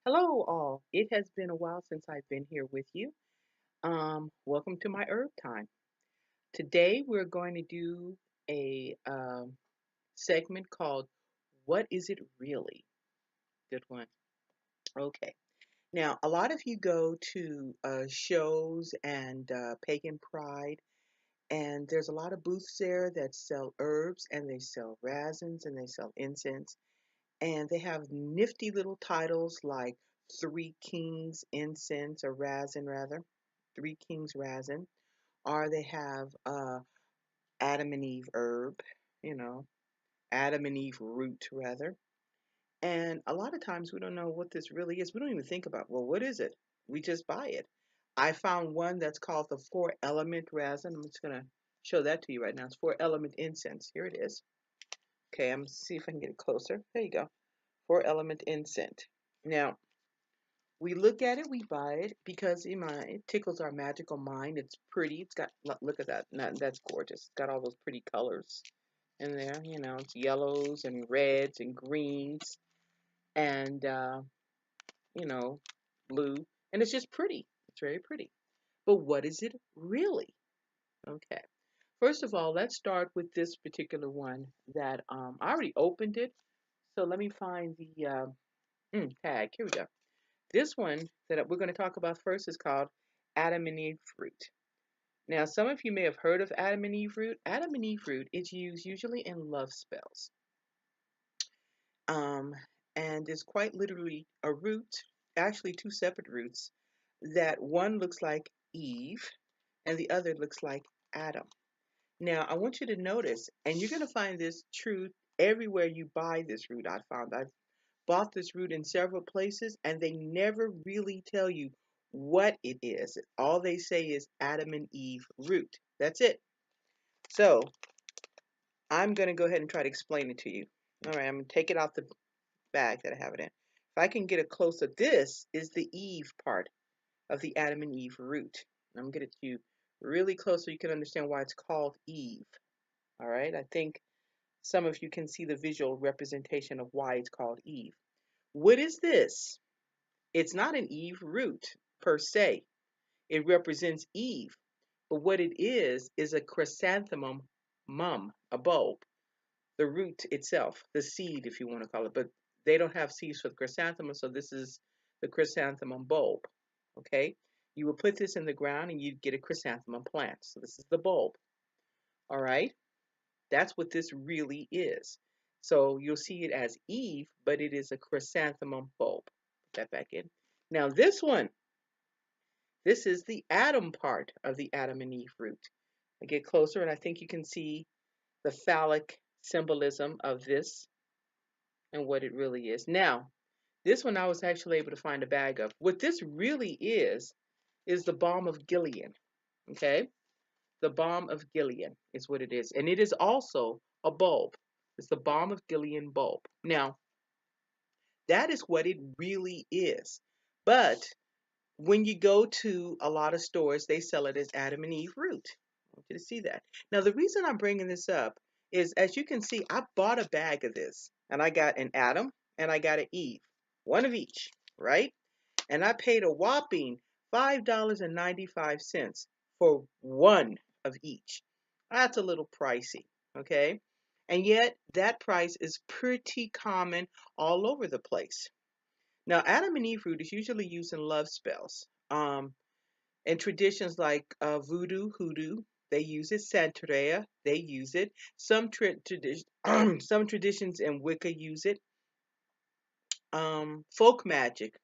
Hello, all. It has been a while since I've been here with you. Welcome to my herb time. Today, we're going to do a segment called "What Is It Really?" Good one. Okay. Now, a lot of you go to shows and Pagan Pride, and there's a lot of booths there that sell herbs, and they sell resins, and they sell incense, and they have nifty little titles like Three Kings Incense or Resin rather, Three Kings Resin, or they have Adam and Eve herb, you know, Adam and Eve root rather. And a lot of times we don't know what this really is. We don't even think about, well, what is it? We just buy it. I found one that's called the Four Element Resin. I'm just gonna show that to you right now. It's Four Element Incense. Here it is. Okay, I'm gonna see if I can get it closer. There you go. Four Element Incense. Now, we look at it, we buy it because it tickles our magical mind. It's pretty. It's got, look at that. That's gorgeous. It's got all those pretty colors in there. It's yellows and reds and greens and, you know, blue. And it's just pretty. It's very pretty. But what is it really? Okay. First of all, let's start with this particular one that I already opened it. So let me find the tag. Here we go. This one that we're going to talk about first is called Adam and Eve root. Now, some of you may have heard of Adam and Eve root. Adam and Eve root is used usually in love spells. Um, and it's quite literally a root, actually two separate roots, that one looks like Eve and the other looks like Adam. Now, I want you to notice, and you're going to find this true everywhere you buy this root. I've bought this root in several places and they never really tell you what it is. All they say is Adam and Eve root. That's it. So I'm going to go ahead and try to explain it to you. All right, I'm going to take it out the bag that I have it in. If I can get it closer, this is the Eve part of the Adam and Eve root. I'm going to get it to you really close so you can understand why it's called Eve. All right, I think some of you can see the visual representation of why it's called Eve. What is this? It's not an Eve root per se. It represents Eve. But what it is a chrysanthemum a bulb, the root itself, the seed, if you want to call it. But they don't have seeds for the chrysanthemum, so this is the chrysanthemum bulb. Okay? You would put this in the ground and you'd get a chrysanthemum plant. So this is the bulb. All right? That's what this really is. So you'll see it as Eve, but it is a chrysanthemum bulb. Put that back in. Now this is the Adam part of the Adam and Eve root. I get closer and I think you can see the phallic symbolism of this and what it really is. Now, this one I was actually able to find a bag of. What this really is the balm of Gilead. Okay? The balm of Gilead is what it is. And it is also a bulb. It's the balm of Gilead bulb. Now, that is what it really is. But when you go to a lot of stores, they sell it as Adam and Eve root. I want you to see that. Now, the reason I'm bringing this up is, as you can see, I bought a bag of this, and I got an Adam and I got an Eve, one of each, right? And I paid a whopping $5.95 for one of each. That's a little pricey, okay? And yet, that price is pretty common all over the place. Now, Adam and Eve root is usually used in love spells. In traditions like voodoo, hoodoo, they use it. Santeria, they use it. Some traditions in Wicca use it. Folk magic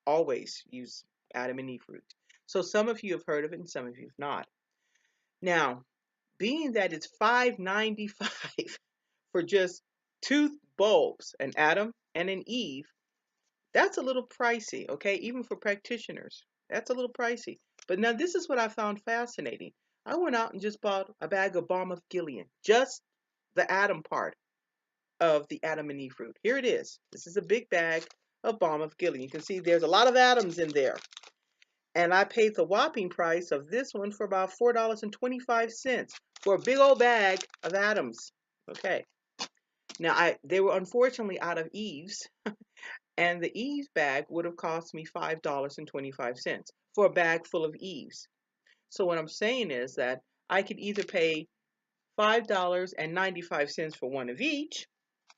always use Adam and Eve root. So some of you have heard of it and some of you have not. Now, being that it's $5.95 for just two bulbs, an Adam and an Eve, that's a little pricey, okay? Even for practitioners, that's a little pricey. But now this is what I found fascinating. I went out and just bought a bag of balm of Gilead, just the Adam part of the Adam and Eve fruit. Here it is. This is a big bag of balm of Gilead. You can see there's a lot of atoms in there. And I paid the whopping price of this one for about $4.25 for a big old bag of atoms. Okay. Now they were unfortunately out of Eves. And the Eve's bag would have cost me $5.25 for a bag full of Eves. So what I'm saying is that I could either pay $5.95 for one of each,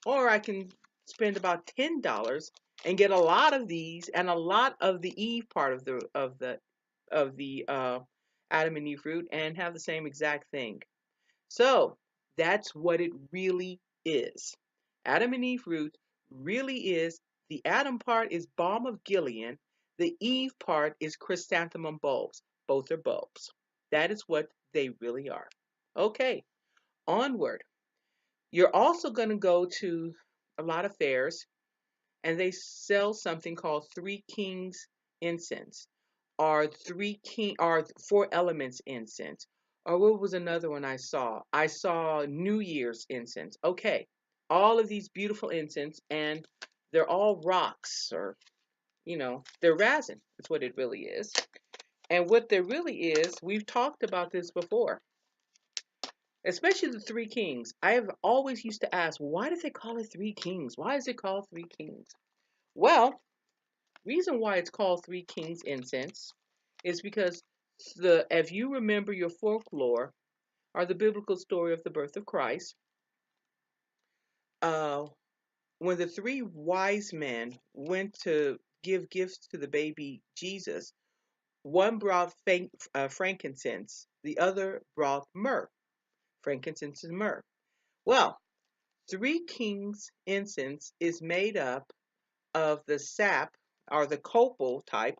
or I can spend about $10 and get a lot of these and a lot of the Eve part of the Adam and Eve fruit and have the same exact thing. So that's what it really is. Adam and Eve root really is the Adam part is balm of Gilead, the Eve part is chrysanthemum bulbs. Both are bulbs. That is what they really are. Okay, onward. You're also going to go to a lot of fairs and they sell something called Three Kings incense or Four Elements incense. Or what was another one I saw? I saw New Year's incense. Okay. All of these beautiful incense and they're all rocks or they're resin. That's what it really is. And what there really is, we've talked about this before, especially the Three Kings. I have always used to ask, why do they call it Three Kings? Why is it called Three Kings? Well, reason why it's called Three Kings incense is because if you remember your folklore or the biblical story of the birth of Christ, uh, when the three wise men went to give gifts to the baby Jesus, one brought frankincense, the other brought myrrh, frankincense and myrrh. Well, Three Kings incense is made up of the sap or the copal type,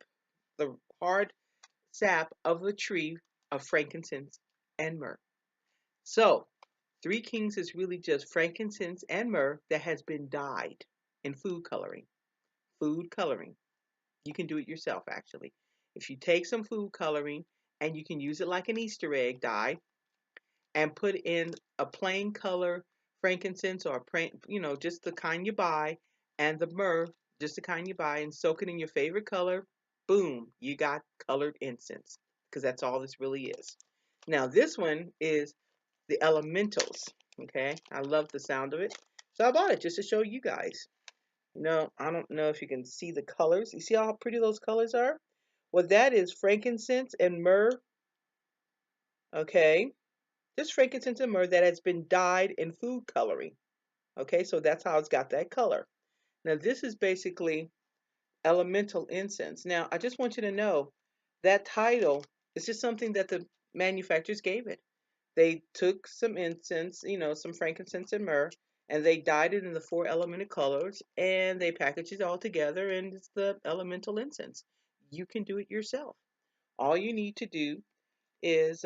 the hard sap of the tree of frankincense and myrrh. So, Three Kings is really just frankincense and myrrh that has been dyed in food coloring. Food coloring. You can do it yourself, actually. If you take some food coloring and you can use it like an Easter egg dye and put in a plain color frankincense or just the kind you buy, and the myrrh, just the kind you buy, and soak it in your favorite color, boom, you got colored incense because that's all this really is. Now, this one is the elementals. Okay, I love the sound of it. So I bought it just to show you guys. I don't know if you can see the colors. You see how pretty those colors are? Well, that is frankincense and myrrh. Okay, this frankincense and myrrh that has been dyed in food coloring. Okay, so that's how it's got that color. Now, this is basically elemental incense. Now, I just want you to know that title is just something that the manufacturers gave it. They took some incense, some frankincense and myrrh, and they dyed it in the four elemental colors, and they packaged it all together, and it's the elemental incense. You can do it yourself. All you need to do is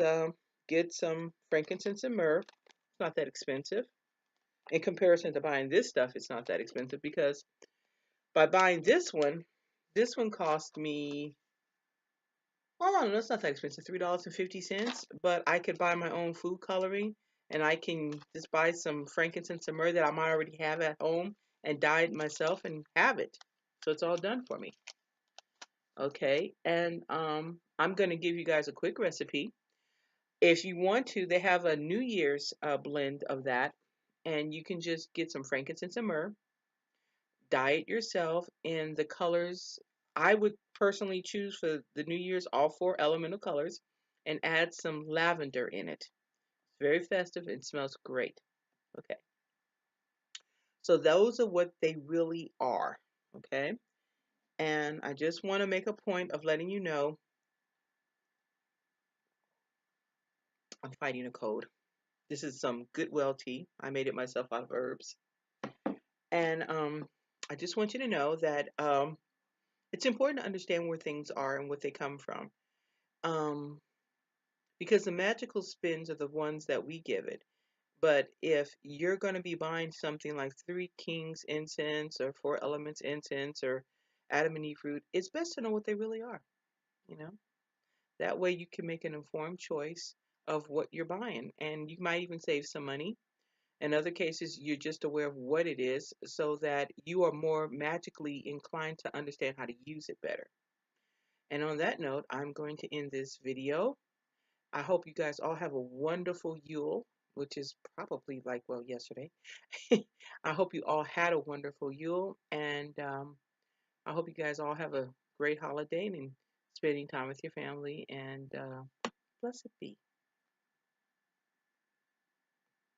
get some frankincense and myrrh. It's not that expensive. In comparison to buying this stuff, it's not that expensive because by buying this one cost me, well, I don't know, it's not that expensive, $3.50. But I could buy my own food coloring and I can just buy some frankincense and myrrh that I might already have at home and dye it myself and have it. So it's all done for me. Okay, and I'm going to give you guys a quick recipe. If you want to, they have a New Year's blend of that, and you can just get some frankincense and myrrh, dye it yourself in the colors. I would personally choose for the New Year's all four elemental colors and add some lavender in it. It's very festive and smells great. Okay, so those are what they really are. Okay, and I just want to make a point of letting you know I'm fighting a cold. This is some Goodwill tea. I made it myself out of herbs. And I just want you to know that it's important to understand where things are and what they come from. Um, because the magical spins are the ones that we give it. But if you're going to be buying something like Three Kings incense or Four Elements incense or Adam and Eve fruit, it's best to know what they really are. You know, that way you can make an informed choice of what you're buying, and you might even save some money. In other cases, you're just aware of what it is so that you are more magically inclined to understand how to use it better. And on that note, I'm going to end this video. I hope you guys all have a wonderful Yule, which is probably like, well, yesterday. I hope you all had a wonderful Yule. And I hope you guys all have a great holiday and spending time with your family. And blessed be.